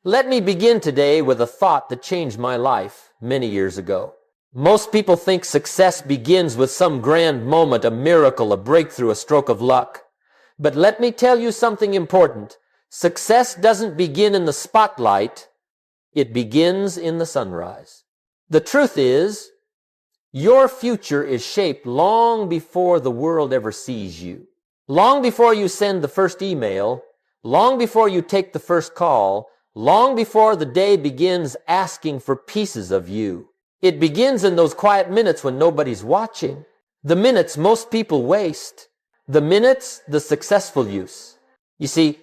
Let me begin today with a thought that changed my life many years ago. Most people think success begins with some grand moment, a miracle, a breakthrough, a stroke of luck. But let me tell you something important. Success doesn't begin in the spotlight. It begins in the sunrise. The truth is, your future is shaped long before the world ever sees you. Long before you send the first email, long before you take the first call, long before the day begins asking for pieces of you. It begins in those quiet minutes when nobody's watching. The minutes most people waste. The minutes the successful use. You see,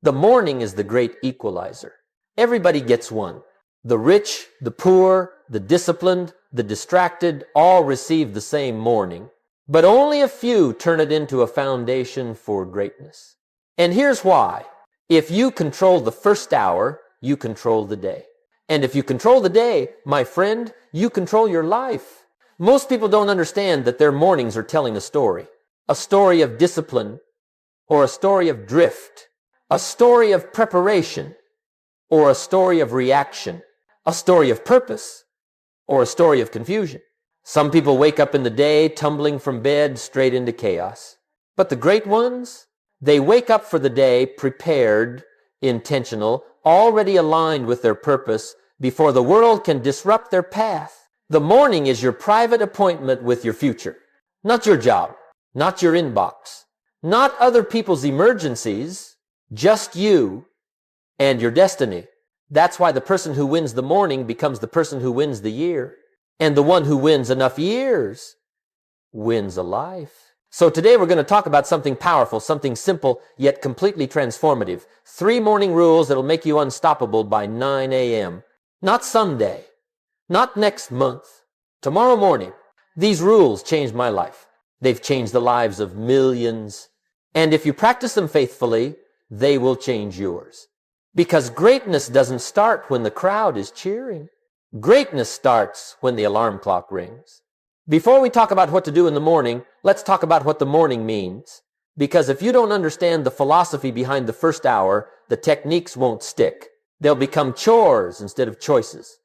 the morning is the great equalizer. Everybody gets one. The rich, the poor, the disciplined, the distracted all receive the same morning. But only a few turn it into a foundation for greatness. And here's why. If you control the first hour, you control the day. And if you control the day, my friend, you control your life. Most people don't understand that their mornings are telling a story of discipline, or a story of drift, a story of preparation, or a story of reaction, a story of purpose, or a story of confusion. Some people wake up in the day tumbling from bed straight into chaos. But the great ones, they wake up for the day prepared, intentional, already aligned with their purpose before the world can disrupt their path. The morning is your private appointment with your future. Not your job, not your inbox, not other people's emergencies, just you and your destiny. That's why the person who wins the morning becomes the person who wins the year. And the one who wins enough years wins a life. So today we're going to talk about something powerful, something simple, yet completely transformative. 3 morning rules that'll make you unstoppable by 9 a.m. Not someday, not next month, tomorrow morning. These rules changed my life. They've changed the lives of millions. And if you practice them faithfully, they will change yours. Because greatness doesn't start when the crowd is cheering. Greatness starts when the alarm clock rings. Before we talk about what to do in the morning, let's talk about what the morning means. Because if you don't understand the philosophy behind the first hour, the techniques won't stick. They'll become chores instead of choices,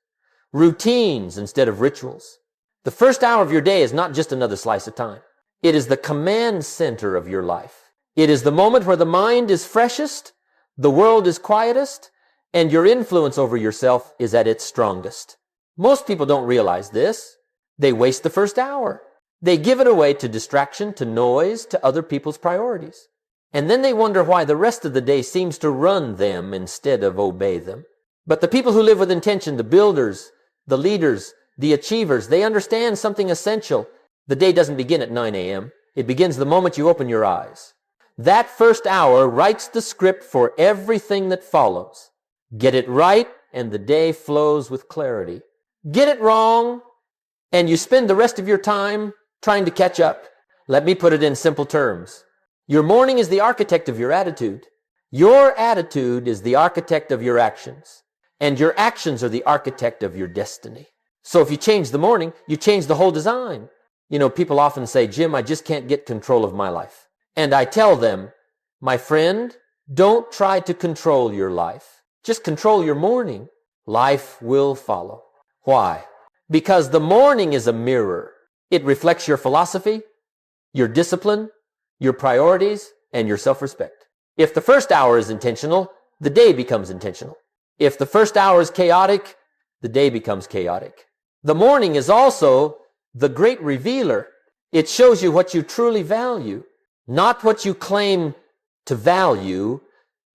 routines instead of rituals. The first hour of your day is not just another slice of time. It is the command center of your life. It is the moment where the mind is freshest, the world is quietest, and your influence over yourself is at its strongest. Most people don't realize this. They waste the first hour. They give it away to distraction, to noise, to other people's priorities. And then they wonder why the rest of the day seems to run them instead of obey them. But the people who live with intention, the builders, the leaders, the achievers, they understand something essential. The day doesn't begin at 9 a.m. It begins the moment you open your eyes. That first hour writes the script for everything that follows. Get it right, and the day flows with clarity. Get it wrong, and you spend the rest of your time trying to catch up. Let me put it in simple terms. Your morning is the architect of your attitude. Your attitude is the architect of your actions. And your actions are the architect of your destiny. So if you change the morning, you change the whole design. You know, people often say, Jim, I just can't get control of my life. And I tell them, my friend, don't try to control your life. Just control your morning. Life will follow. Why? Because the morning is a mirror. It reflects your philosophy, your discipline, your priorities, and your self-respect. If the first hour is intentional, the day becomes intentional. If the first hour is chaotic, the day becomes chaotic. The morning is also the great revealer. It shows you what you truly value, not what you claim to value,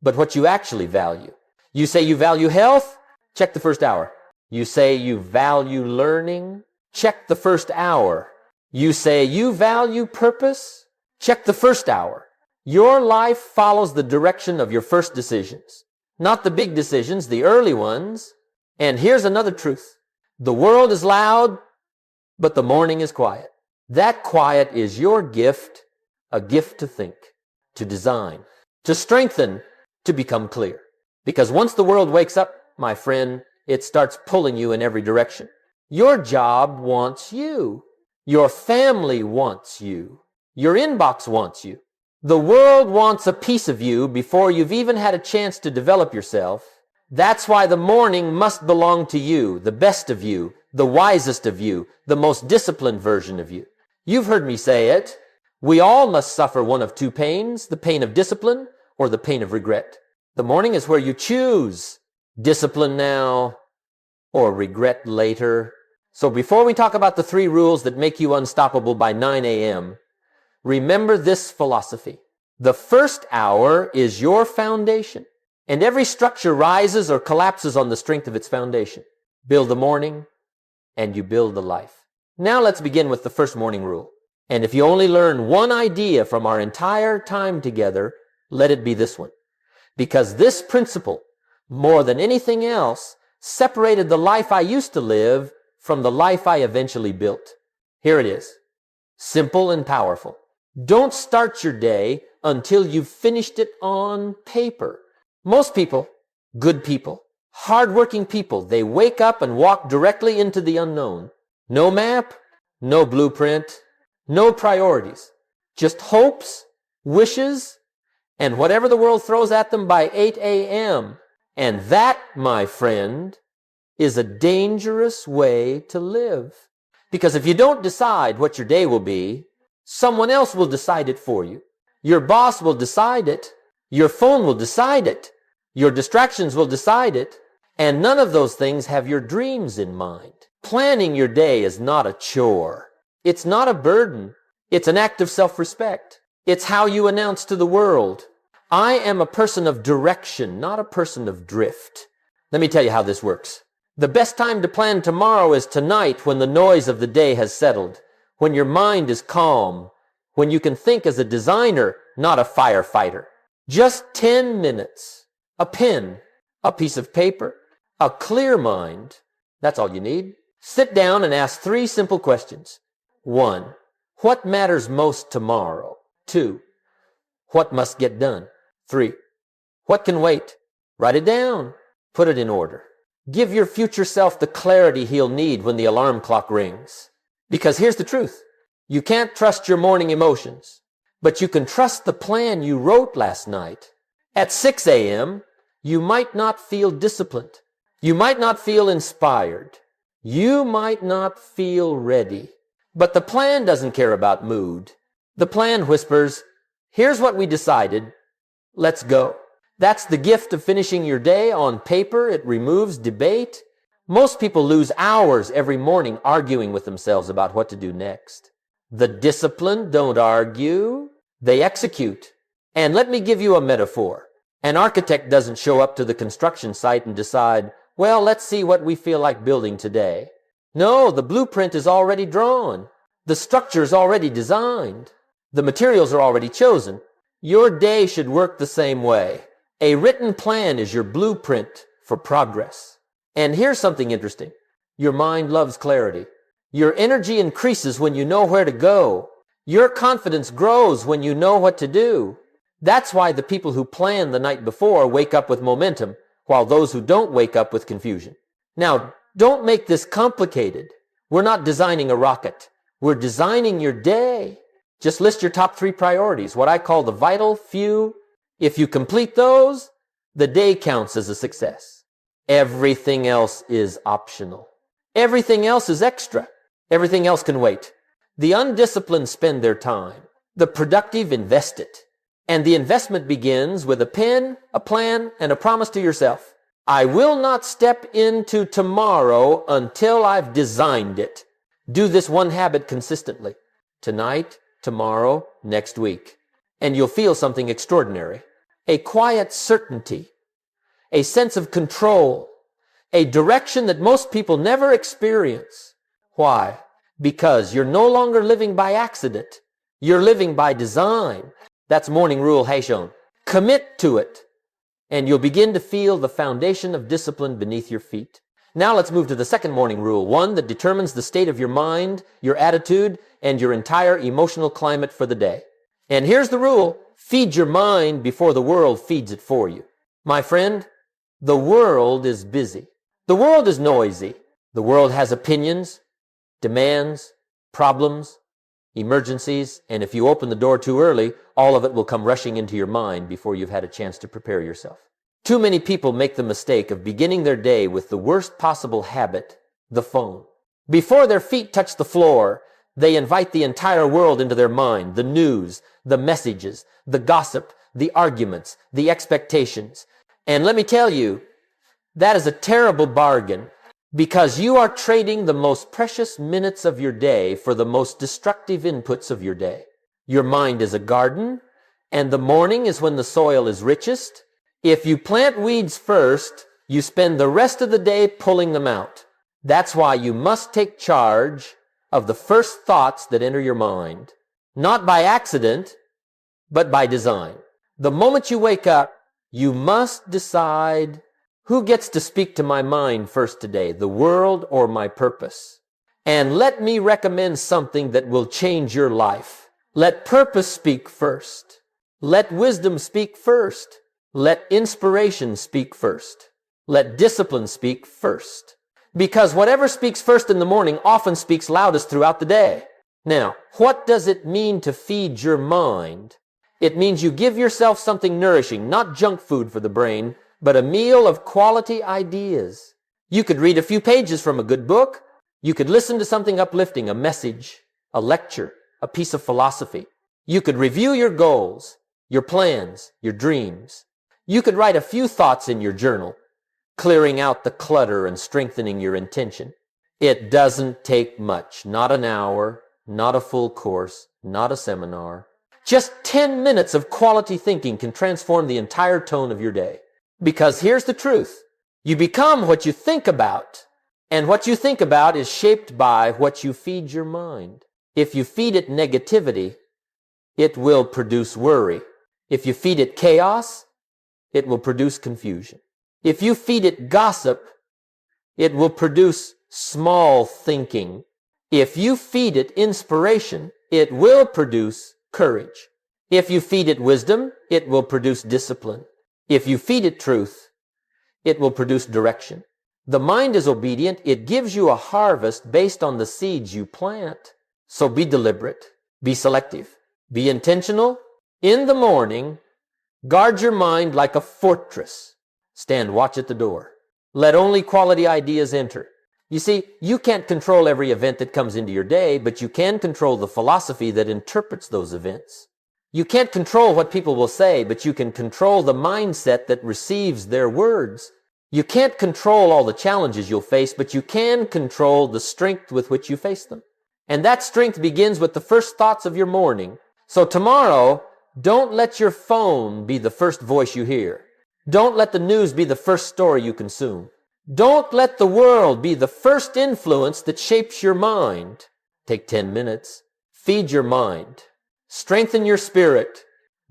but what you actually value. You say you value health? Check the first hour. You say you value learning? Check the first hour. You say you value purpose? Check the first hour. Your life follows the direction of your first decisions, not the big decisions, the early ones. And here's another truth. The world is loud, but the morning is quiet. That quiet is your gift, a gift to think, to design, to strengthen, to become clear. Because once the world wakes up, my friend, it starts pulling you in every direction. Your job wants you. Your family wants you. Your inbox wants you. The world wants a piece of you before you've even had a chance to develop yourself. That's why the morning must belong to you, the best of you, the wisest of you, the most disciplined version of you. You've heard me say it. We all must suffer one of two pains, the pain of discipline or the pain of regret. The morning is where you choose discipline now or regret later. So before we talk about the 3 rules that make you unstoppable by 9 a.m., remember this philosophy. The first hour is your foundation, and every structure rises or collapses on the strength of its foundation. Build the morning, and you build the life. Now let's begin with the first morning rule. And if you only learn one idea from our entire time together, let it be this one. Because this principle, more than anything else, separated the life I used to live from the life I eventually built. Here it is. Simple and powerful. Don't start your day until you've finished it on paper. Most people, good people, hardworking people, they wake up and walk directly into the unknown. No map, no blueprint, no priorities. Just hopes, wishes, and whatever the world throws at them by 8 a.m. And that, my friend, is a dangerous way to live. Because if you don't decide what your day will be, someone else will decide it for you. Your boss will decide it. Your phone will decide it. Your distractions will decide it. And none of those things have your dreams in mind. Planning your day is not a chore. It's not a burden. It's an act of self-respect. It's how you announce to the world, I am a person of direction, not a person of drift. Let me tell you how this works. The best time to plan tomorrow is tonight, when the noise of the day has settled, when your mind is calm, when you can think as a designer, not a firefighter. Just 10 minutes, a pen, a piece of paper, a clear mind. That's all you need. Sit down and ask 3 simple questions. 1. What matters most tomorrow? 2. What must get done? 3. What can wait? Write it down. Put it in order. Give your future self the clarity he'll need when the alarm clock rings. Because here's the truth. You can't trust your morning emotions, but you can trust the plan you wrote last night. At 6 a.m., you might not feel disciplined. You might not feel inspired. You might not feel ready. But the plan doesn't care about mood. The plan whispers, here's what we decided. Let's go. That's the gift of finishing your day on paper. It removes debate. Most people lose hours every morning arguing with themselves about what to do next. The disciplined don't argue. They execute. And let me give you a metaphor. An architect doesn't show up to the construction site and decide, well, let's see what we feel like building today. No, the blueprint is already drawn. The structure is already designed. The materials are already chosen. Your day should work the same way. A written plan is your blueprint for progress. And here's something interesting. Your mind loves clarity. Your energy increases when you know where to go. Your confidence grows when you know what to do. That's why the people who plan the night before wake up with momentum, while those who don't wake up with confusion. Now, don't make this complicated. We're not designing a rocket. We're designing your day. Just list your top 3 priorities, what I call the vital few. If you complete those, the day counts as a success. Everything else is optional. Everything else is extra. Everything else can wait. The undisciplined spend their time. The productive invest it. And the investment begins with a pen, a plan, and a promise to yourself. I will not step into tomorrow until I've designed it. Do this one habit consistently. Tonight, tomorrow, next week. And you'll feel something extraordinary. A quiet certainty. A sense of control. A direction that most people never experience. Why? Because you're no longer living by accident. You're living by design. That's morning rule Haishon. Commit to it, and you'll begin to feel the foundation of discipline beneath your feet. Now let's move to the second morning rule, one that determines the state of your mind, your attitude, and your entire emotional climate for the day. And here's the rule. Feed your mind before the world feeds it for you. My friend, the world is busy. The world is noisy. The world has opinions, demands, problems, emergencies, and if you open the door too early, all of it will come rushing into your mind before you've had a chance to prepare yourself. Too many people make the mistake of beginning their day with the worst possible habit, the phone. Before their feet touch the floor, they invite the entire world into their mind, the news, the messages, the gossip, the arguments, the expectations. And let me tell you, that is a terrible bargain, because you are trading the most precious minutes of your day for the most destructive inputs of your day. Your mind is a garden, and the morning is when the soil is richest. If you plant weeds first, you spend the rest of the day pulling them out. That's why you must take charge of the first thoughts that enter your mind, not by accident, but by design. The moment you wake up, you must decide, who gets to speak to my mind first today, the world or my purpose? And let me recommend something that will change your life. Let purpose speak first. Let wisdom speak first. Let inspiration speak first. Let discipline speak first. Because whatever speaks first in the morning often speaks loudest throughout the day. Now, what does it mean to feed your mind? It means you give yourself something nourishing, not junk food for the brain, but a meal of quality ideas. You could read a few pages from a good book. You could listen to something uplifting, a message, a lecture, a piece of philosophy. You could review your goals, your plans, your dreams. You could write a few thoughts in your journal, clearing out the clutter and strengthening your intention. It doesn't take much, not an hour, not a full course, not a seminar. Just 10 minutes of quality thinking can transform the entire tone of your day. Because here's the truth. You become what you think about, and what you think about is shaped by what you feed your mind. If you feed it negativity, it will produce worry. If you feed it chaos, it will produce confusion. If you feed it gossip, it will produce small thinking. If you feed it inspiration, it will produce courage. If you feed it wisdom, it will produce discipline. If you feed it truth, it will produce direction. The mind is obedient. It gives you a harvest based on the seeds you plant. So be deliberate, be selective, be intentional. In the morning, guard your mind like a fortress. Stand watch at the door. Let only quality ideas enter. You see, you can't control every event that comes into your day, but you can control the philosophy that interprets those events. You can't control what people will say, but you can control the mindset that receives their words. You can't control all the challenges you'll face, but you can control the strength with which you face them. And that strength begins with the first thoughts of your morning. So tomorrow, don't let your phone be the first voice you hear. Don't let the news be the first story you consume. Don't let the world be the first influence that shapes your mind. Take 10 minutes. Feed your mind. Strengthen your spirit.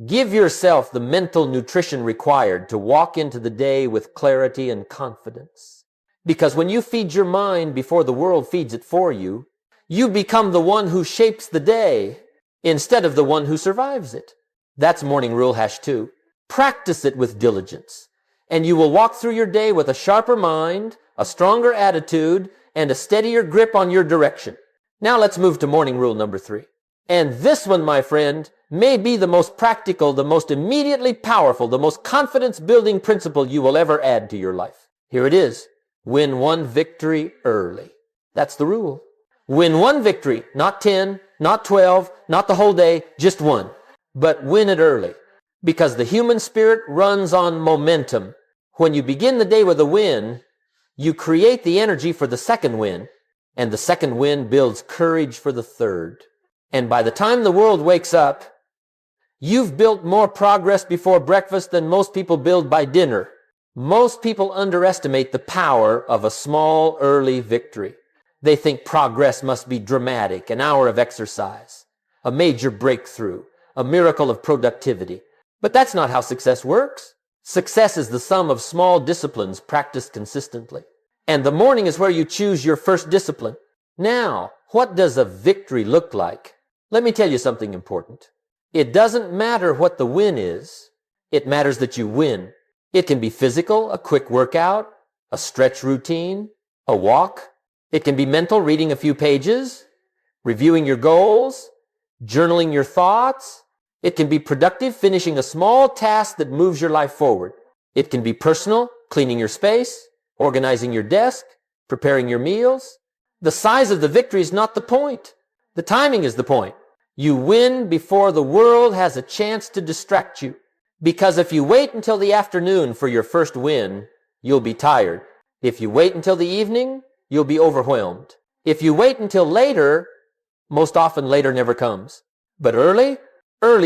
Give yourself the mental nutrition required to walk into the day with clarity and confidence. Because when you feed your mind before the world feeds it for you, you become the one who shapes the day instead of the one who survives it. That's morning rule #2. Practice it with diligence, and you will walk through your day with a sharper mind, a stronger attitude, and a steadier grip on your direction. Now let's move to morning rule #3. And this one, my friend, may be the most practical, the most immediately powerful, the most confidence-building principle you will ever add to your life. Here it is. Win one victory early. That's the rule. Win one victory, not 10, not 12, not the whole day, just one. But win it early. Because the human spirit runs on momentum. When you begin the day with a win, you create the energy for the second win, and the second win builds courage for the third. And by the time the world wakes up, you've built more progress before breakfast than most people build by dinner. Most people underestimate the power of a small, early victory. They think progress must be dramatic, an hour of exercise, a major breakthrough, a miracle of productivity. But that's not how success works. Success is the sum of small disciplines practiced consistently. And the morning is where you choose your first discipline. Now, what does a victory look like? Let me tell you something important. It doesn't matter what the win is. It matters that you win. It can be physical, a quick workout, a stretch routine, a walk. It can be mental, reading a few pages, reviewing your goals, journaling your thoughts. It can be productive, finishing a small task that moves your life forward. It can be personal, cleaning your space, organizing your desk, preparing your meals. The size of the victory is not the point. The timing is the point. You win before the world has a chance to distract you. Because if you wait until the afternoon for your first win, you'll be tired. If you wait until the evening, you'll be overwhelmed. If you wait until later, most often later never comes. But early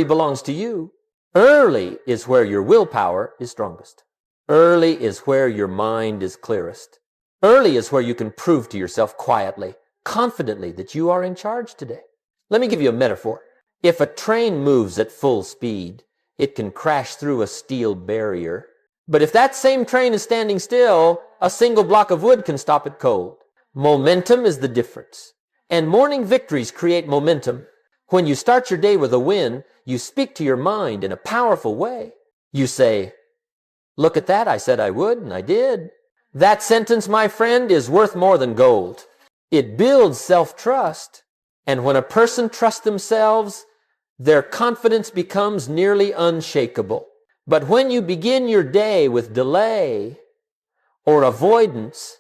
belongs to you. Early is where your willpower is strongest. Early is where your mind is clearest. Early is where you can prove to yourself quietly, confidently that you are in charge today. Let me give you a metaphor. If a train moves at full speed, it can crash through a steel barrier. But if that same train is standing still, a single block of wood can stop it cold. Momentum is the difference. And morning victories create momentum. When you start your day with a win, you speak to your mind in a powerful way. You say, "Look at that, I said I would, and I did." That sentence, my friend, is worth more than gold. It builds self-trust. And when a person trusts themselves, their confidence becomes nearly unshakable. But when you begin your day with delay or avoidance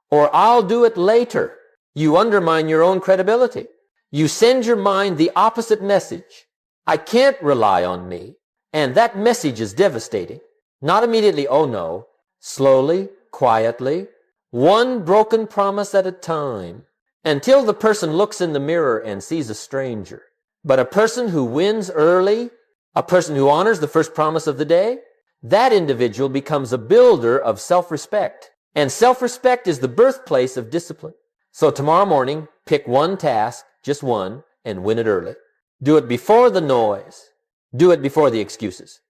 or "I'll do it later," you undermine your own credibility. You send your mind the opposite message. "I can't rely on me." And that message is devastating. Not immediately, oh no. Slowly, quietly, one broken promise at a time, until the person looks in the mirror and sees a stranger. But a person who wins early, a person who honors the first promise of the day, that individual becomes a builder of self-respect. And self-respect is the birthplace of discipline. So tomorrow morning, pick one task, just one, and win it early. Do it before the noise. Do it before the excuses.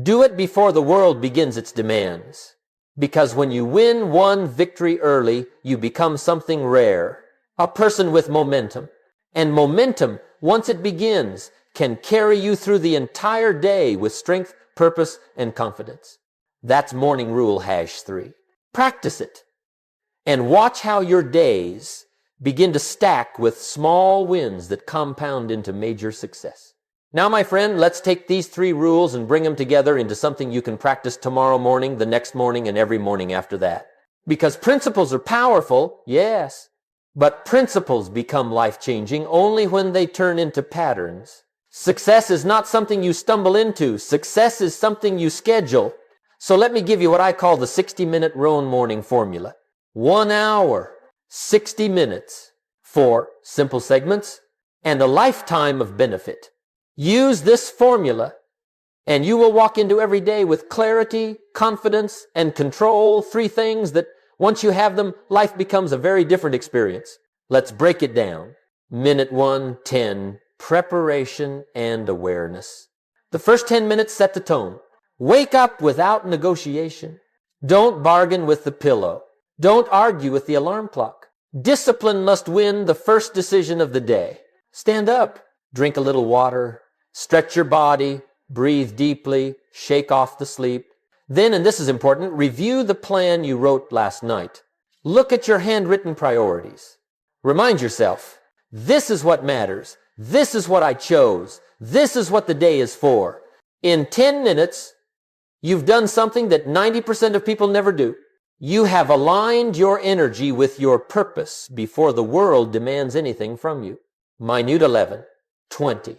Do it before the world begins its demands. Because when you win one victory early, you become something rare, a person with momentum. And momentum, once it begins, can carry you through the entire day with strength, purpose, and confidence. That's morning rule #3. Practice it. And watch how your days begin to stack with small wins that compound into major success. Now, my friend, let's take these 3 rules and bring them together into something you can practice tomorrow morning, the next morning, and every morning after that. Because principles are powerful, yes, but principles become life-changing only when they turn into patterns. Success is not something you stumble into. Success is something you schedule. So let me give you what I call the 60-minute Roan morning formula. 1 hour, 60 minutes, 4 simple segments, and a lifetime of benefit. Use this formula, and you will walk into every day with clarity, confidence, and control. 3 things that, once you have them, life becomes a very different experience. Let's break it down. Minute 1, 10, preparation and awareness. The first 10 minutes set the tone. Wake up without negotiation. Don't bargain with the pillow. Don't argue with the alarm clock. Discipline must win the first decision of the day. Stand up, drink a little water, stretch your body, breathe deeply, shake off the sleep. Then, and this is important, review the plan you wrote last night. Look at your handwritten priorities. Remind yourself, this is what matters. This is what I chose. This is what the day is for. In 10 minutes, you've done something that 90% of people never do. You have aligned your energy with your purpose before the world demands anything from you. Minute 11, 20.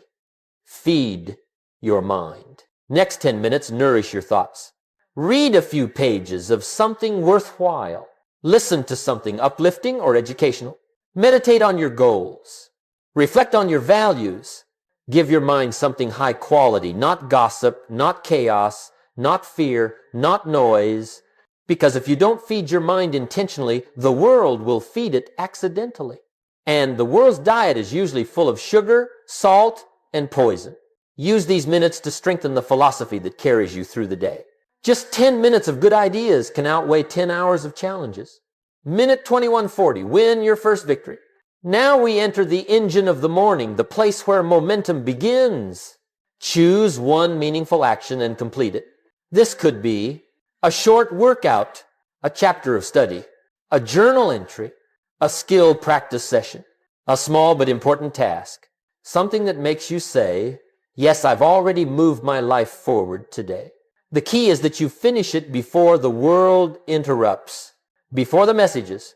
Feed your mind. Next 10 minutes, nourish your thoughts. Read a few pages of something worthwhile. Listen to something uplifting or educational. Meditate on your goals. Reflect on your values. Give your mind something high quality, not gossip, not chaos, not fear, not noise. Because if you don't feed your mind intentionally, the world will feed it accidentally. And the world's diet is usually full of sugar, salt, and poison. Use these minutes to strengthen the philosophy that carries you through the day. Just 10 minutes of good ideas can outweigh 10 hours of challenges. Minute 21:40, win your first victory. Now we enter the engine of the morning, the place where momentum begins. Choose one meaningful action and complete it. This could be a short workout, a chapter of study, a journal entry, a skill practice session, a small but important task, something that makes you say, yes, I've already moved my life forward today. The key is that you finish it before the world interrupts, before the messages,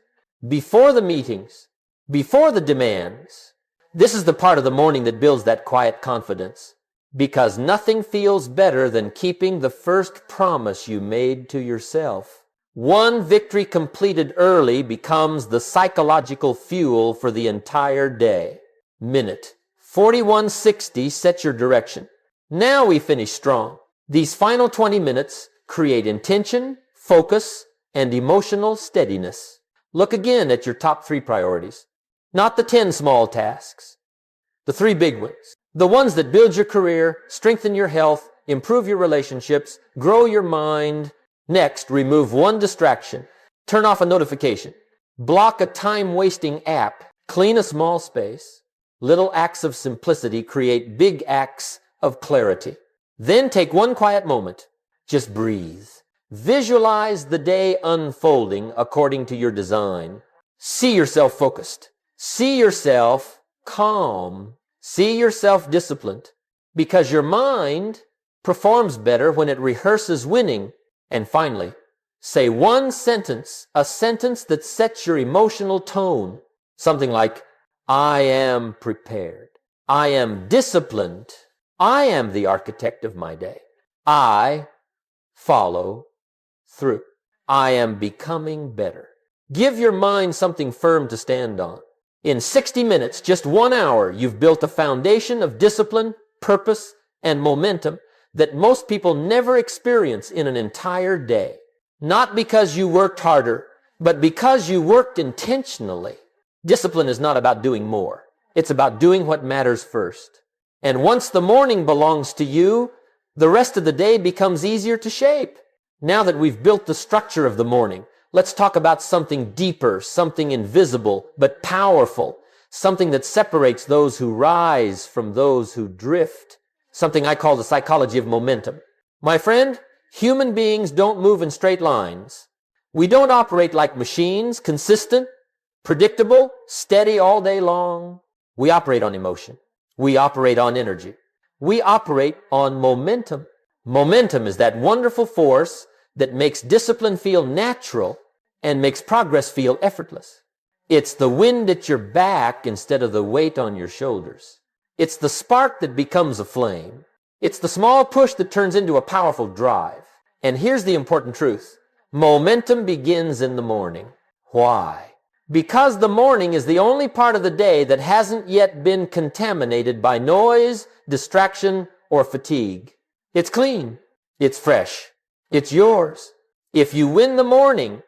before the meetings, before the demands. This is the part of the morning that builds that quiet confidence, because nothing feels better than keeping the first promise you made to yourself. One victory completed early becomes the psychological fuel for the entire day. Minute 4160 sets your direction. Now we finish strong. These final 20 minutes create intention, focus, and emotional steadiness. Look again at your top 3 priorities. Not the 10 small tasks. The 3 big ones. The ones that build your career, strengthen your health, improve your relationships, grow your mind. Next, remove one distraction. Turn off a notification. Block a time-wasting app. Clean a small space. Little acts of simplicity create big acts of clarity. Then take one quiet moment. Just breathe. Visualize the day unfolding according to your design. See yourself focused. See yourself calm. See yourself disciplined. Because your mind performs better when it rehearses winning. And finally, say one sentence, a sentence that sets your emotional tone. Something like, I am prepared. I am disciplined. I am the architect of my day. I follow through. I am becoming better. Give your mind something firm to stand on. In 60 minutes, just 1 hour, you've built a foundation of discipline, purpose, and momentum that most people never experience in an entire day. Not because you worked harder, but because you worked intentionally. Discipline is not about doing more. It's about doing what matters first. And once the morning belongs to you, the rest of the day becomes easier to shape. Now that we've built the structure of the morning, let's talk about something deeper, something invisible but powerful, something that separates those who rise from those who drift, something I call the psychology of momentum. My friend, human beings don't move in straight lines. We don't operate like machines, consistent, predictable, steady all day long. We operate on emotion. We operate on energy. We operate on momentum. Momentum is that wonderful force that makes discipline feel natural and makes progress feel effortless. It's the wind at your back instead of the weight on your shoulders. It's the spark that becomes a flame. It's the small push that turns into a powerful drive. And here's the important truth. Momentum begins in the morning. Why? Because the morning is the only part of the day that hasn't yet been contaminated by noise, distraction, or fatigue. It's clean. It's fresh. It's yours. If you win the morning,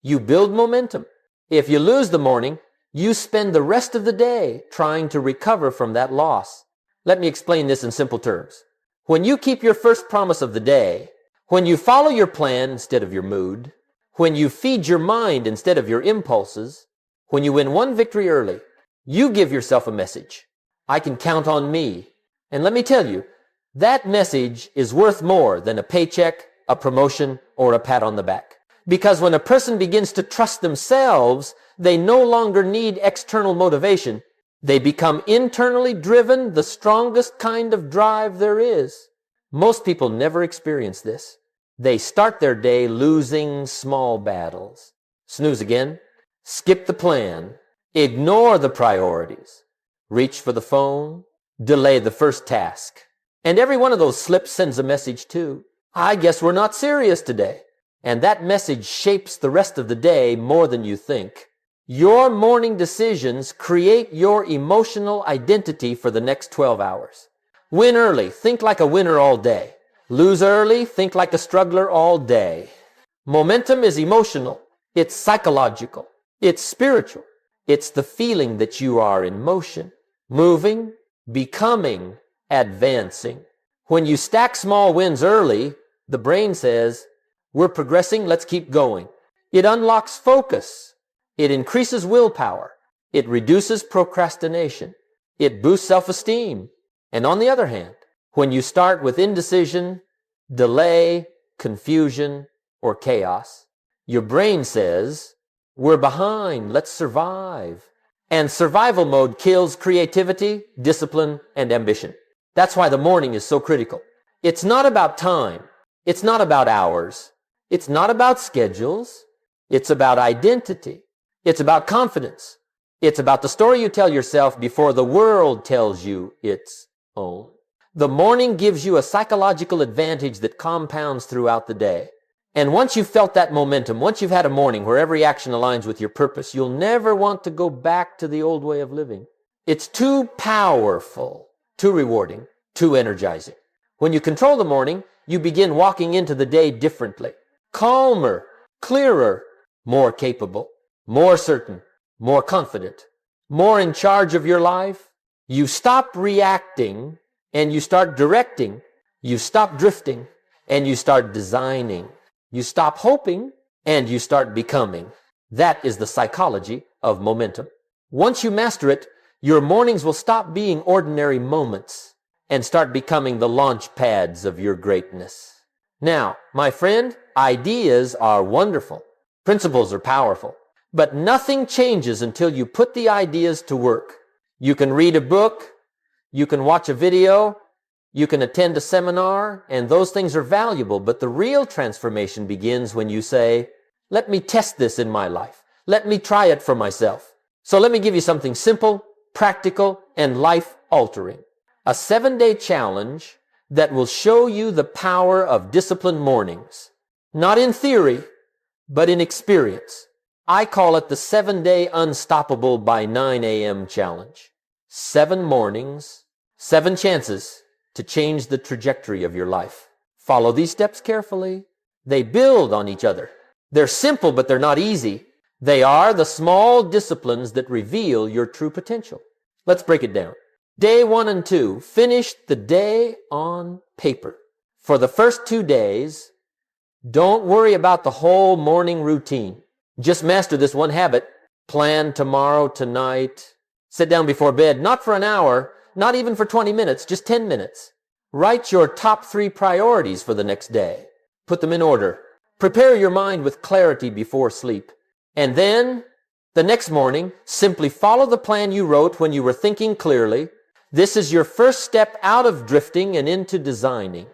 you build momentum. If you lose the morning, you spend the rest of the day trying to recover from that loss. Let me explain this in simple terms. When you keep your first promise of the day, when you follow your plan instead of your mood, when you feed your mind instead of your impulses, when you win one victory early, you give yourself a message. I can count on me. And let me tell you, that message is worth more than a paycheck, a promotion, or a pat on the back. Because when a person begins to trust themselves, they no longer need external motivation. They become internally driven, the strongest kind of drive there is. Most people never experience this. They start their day losing small battles. Snooze again. Skip the plan. Ignore the priorities. Reach for the phone. Delay the first task. And every one of those slips sends a message too. I guess we're not serious today. And that message shapes the rest of the day more than you think. Your morning decisions create your emotional identity for the next 12 hours. Win early. Think like a winner all day. Lose early. Think like a struggler all day. Momentum is emotional. It's psychological. It's spiritual. It's the feeling that you are in motion, moving, becoming, advancing. When you stack small wins early, the brain says, we're progressing, let's keep going. It unlocks focus. It increases willpower. It reduces procrastination. It boosts self-esteem. And on the other hand, when you start with indecision, delay, confusion, or chaos, your brain says, we're behind, let's survive. And survival mode kills creativity, discipline, and ambition. That's why the morning is so critical. It's not about time. It's not about hours. It's not about schedules. It's about identity. It's about confidence. It's about the story you tell yourself before the world tells you its own. The morning gives you a psychological advantage that compounds throughout the day. And once you've felt that momentum, once you've had a morning where every action aligns with your purpose, you'll never want to go back to the old way of living. It's too powerful, too rewarding, too energizing. When you control the morning, you begin walking into the day differently. Calmer, clearer, more capable, more certain, more confident, more in charge of your life. You stop reacting and you start directing. You stop drifting and you start designing. You stop hoping and you start becoming. That is the psychology of momentum. Once you master it, your mornings will stop being ordinary moments and start becoming the launch pads of your greatness. Now, my friend, ideas are wonderful. Principles are powerful. But nothing changes until you put the ideas to work. You can read a book, you can watch a video, you can attend a seminar, and those things are valuable, but the real transformation begins when you say, let me test this in my life. Let me try it for myself. So let me give you something simple, practical, and life-altering. A 7-day challenge that will show you the power of disciplined mornings. Not in theory, but in experience. I call it the 7-day Unstoppable by 9 a.m. challenge. 7 mornings, 7 chances to change the trajectory of your life. Follow these steps carefully. They build on each other. They're simple, but they're not easy. They are the small disciplines that reveal your true potential. Let's break it down. Day 1 and 2, finish the day on paper. For the first 2 days, don't worry about the whole morning routine. Just master this one habit. Plan tomorrow, tonight. Sit down before bed, not for an hour, not even for 20 minutes, just 10 minutes. Write your top 3 priorities for the next day. Put them in order. Prepare your mind with clarity before sleep. And then, the next morning, simply follow the plan you wrote when you were thinking clearly. This is your first step out of drifting and into designing.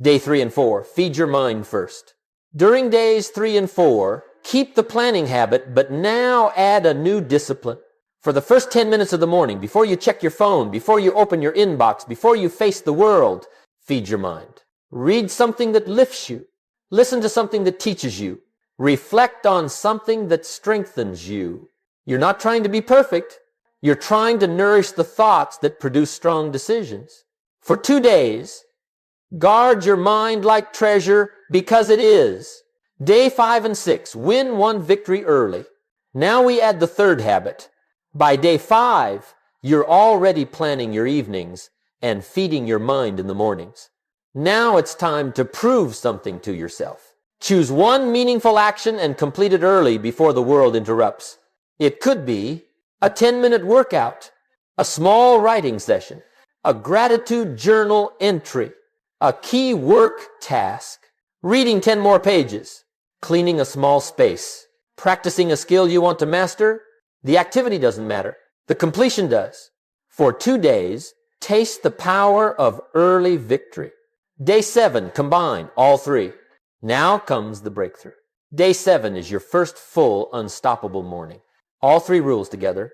Day 3 and 4, feed your mind first. During days 3 and 4, keep the planning habit, but now add a new discipline. For the first 10 minutes of the morning, before you check your phone, before you open your inbox, before you face the world, feed your mind. Read something that lifts you. Listen to something that teaches you. Reflect on something that strengthens you. You're not trying to be perfect. You're trying to nourish the thoughts that produce strong decisions. For 2 days, guard your mind like treasure because it is. Day 5 and 6, win one victory early. Now we add the third habit. By day 5, you're already planning your evenings and feeding your mind in the mornings. Now it's time to prove something to yourself. Choose one meaningful action and complete it early before the world interrupts. It could be a 10-minute workout, a small writing session, a gratitude journal entry, a key work task, reading 10 more pages, cleaning a small space, practicing a skill you want to master. The activity doesn't matter. The completion does. For 2 days, taste the power of early victory. Day 7, combine all 3. Now comes the breakthrough. Day 7 is your first full unstoppable morning. All 3 rules together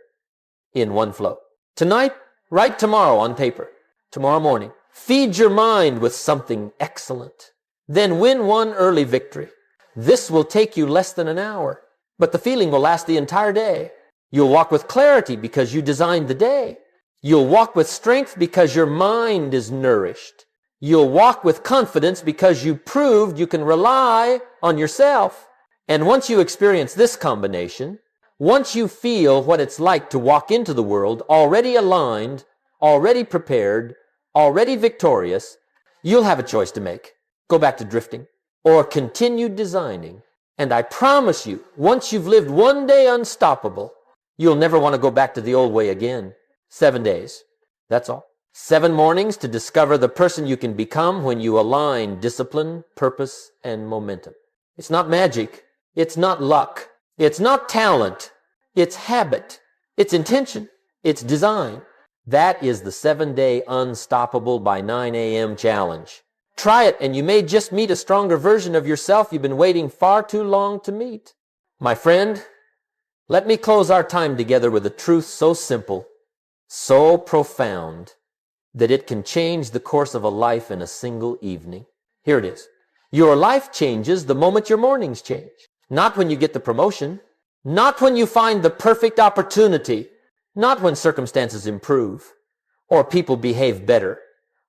in one flow. Tonight, write tomorrow on paper. Tomorrow morning, feed your mind with something excellent. Then win one early victory. This will take you less than an hour, but the feeling will last the entire day. You'll walk with clarity because you designed the day. You'll walk with strength because your mind is nourished. You'll walk with confidence because you proved you can rely on yourself. And once you experience this combination, once you feel what it's like to walk into the world already aligned, already prepared, already victorious, you'll have a choice to make. Go back to drifting or continue designing. And I promise you, once you've lived one day unstoppable, you'll never want to go back to the old way again. 7 days. That's all. 7 mornings to discover the person you can become when you align discipline, purpose, and momentum. It's not magic. It's not luck. It's not talent. It's habit. It's intention. It's design. That is the 7-day Unstoppable by 9 a.m. challenge. Try it, and you may just meet a stronger version of yourself you've been waiting far too long to meet. My friend, let me close our time together with a truth so simple, so profound, that it can change the course of a life in a single evening. Here it is. Your life changes the moment your mornings change. Not when you get the promotion, not when you find the perfect opportunity, not when circumstances improve, or people behave better,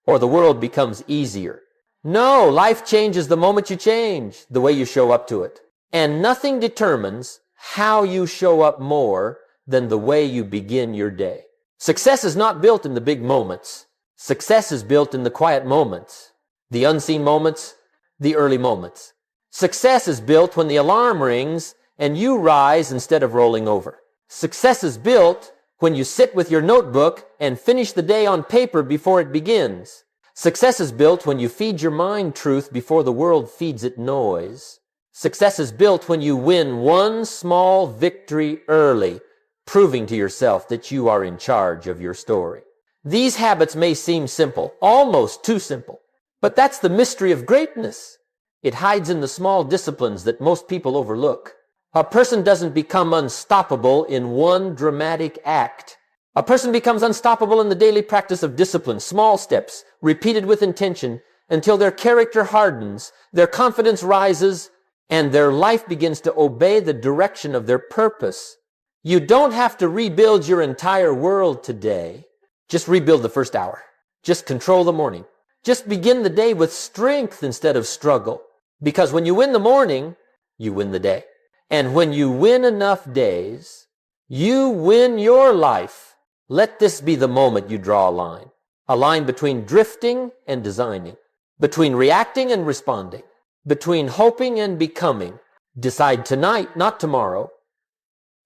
or the world becomes easier. No, life changes the moment you change, the way you show up to it. And nothing determines how you show up more than the way you begin your day. Success is not built in the big moments. Success is built in the quiet moments, the unseen moments, the early moments. Success is built when the alarm rings and you rise instead of rolling over. Success is built when you sit with your notebook and finish the day on paper before it begins. Success is built when you feed your mind truth before the world feeds it noise. Success is built when you win one small victory early, proving to yourself that you are in charge of your story. These habits may seem simple, almost too simple, but that's the mystery of greatness. It hides in the small disciplines that most people overlook. A person doesn't become unstoppable in one dramatic act. A person becomes unstoppable in the daily practice of discipline, small steps, repeated with intention, until their character hardens, their confidence rises, and their life begins to obey the direction of their purpose. You don't have to rebuild your entire world today. Just rebuild the first hour. Just control the morning. Just begin the day with strength instead of struggle. Because when you win the morning, you win the day. And when you win enough days, you win your life. Let this be the moment you draw a line between drifting and designing, between reacting and responding, between hoping and becoming. Decide tonight, not tomorrow.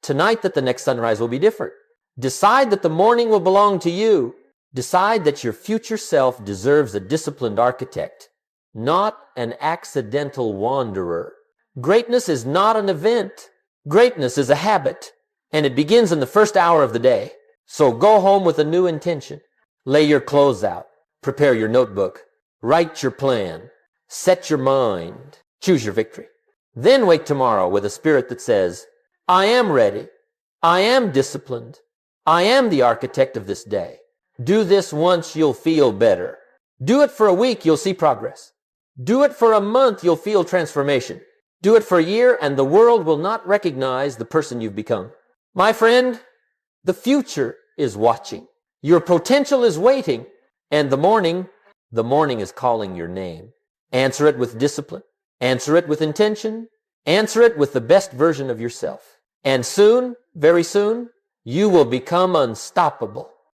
Tonight that the next sunrise will be different. Decide that the morning will belong to you. Decide that your future self deserves a disciplined architect, not an accidental wanderer. Greatness is not an event. Greatness is a habit, and it begins in the first hour of the day. So go home with a new intention. Lay your clothes out. Prepare your notebook. Write your plan. Set your mind. Choose your victory. Then wake tomorrow with a spirit that says, I am ready. I am disciplined. I am the architect of this day. Do this once, you'll feel better. Do it for a week, you'll see progress. Do it for a month, you'll feel transformation. Do it for a year, and the world will not recognize the person you've become. My friend, the future is watching. Your potential is waiting, and the morning is calling your name. Answer it with discipline. Answer it with intention. Answer it with the best version of yourself. And soon, very soon, you will become unstoppable.